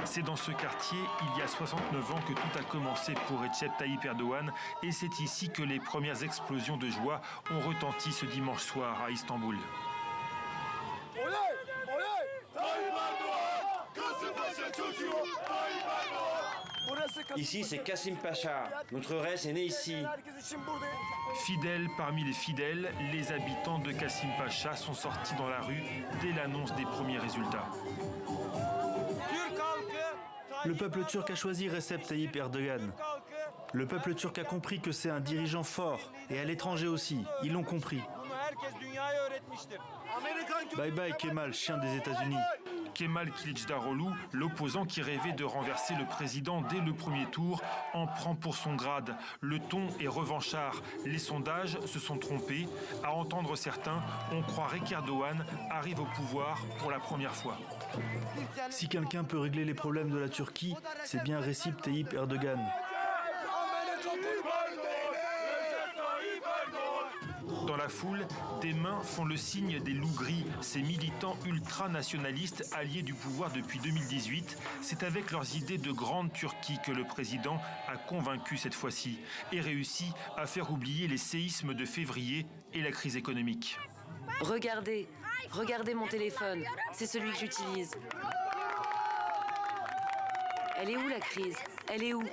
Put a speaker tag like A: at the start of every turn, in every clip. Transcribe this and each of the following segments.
A: C'est dans ce quartier, il y a 69 ans, que tout a commencé pour Recep Tayyip Erdogan et c'est ici que les premières explosions de joie ont retenti ce dimanche soir à Istanbul.
B: Ici, c'est Kasım Paşa. Notre reste est né ici.
A: Fidèles parmi les fidèles, les habitants de Kasım Paşa sont sortis dans la rue dès l'annonce des premiers résultats.
C: Le peuple turc a choisi Recep Tayyip Erdogan. Le peuple turc a compris que c'est un dirigeant fort, et à l'étranger aussi, ils l'ont compris. Bye bye Kemal, chien des États-Unis.
A: Kemal Kılıçdaroğlu, l'opposant qui rêvait de renverser le président dès le premier tour, en prend pour son grade. Le ton est revanchard. Les sondages se sont trompés. À entendre certains, on croirait qu'Erdogan arrive au pouvoir pour la première fois.
C: Si quelqu'un peut régler les problèmes de la Turquie, c'est bien Recep Tayyip Erdogan.
A: Dans la foule, des mains font le signe des loups gris, ces militants ultranationalistes alliés du pouvoir depuis 2018. C'est avec leurs idées de grande Turquie que le président a convaincu cette fois-ci et réussi à faire oublier les séismes de février et la crise économique.
D: Regardez mon téléphone, c'est celui que j'utilise. Elle est où la crise? Elle est où?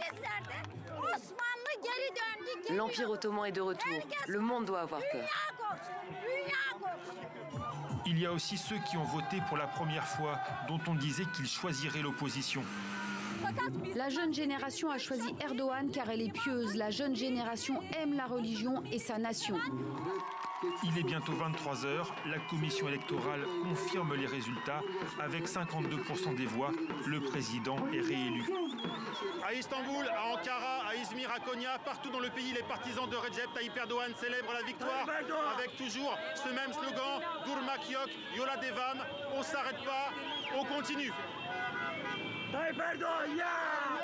D: L'Empire ottoman est de retour. Le monde doit avoir peur.
A: Il y a aussi ceux qui ont voté pour la première fois, dont on disait qu'ils choisiraient l'opposition.
E: La jeune génération a choisi Erdogan car elle est pieuse. La jeune génération aime la religion et sa nation.
A: Il est bientôt 23h, la commission électorale confirme les résultats. Avec 52% des voix, le président est réélu. À Istanbul, à Ankara, à Izmir, à Konya, partout dans le pays, les partisans de Recep Tayyip Erdogan célèbrent la victoire avec toujours ce même slogan, Durmak yok, yola devam, on ne s'arrête pas, on continue.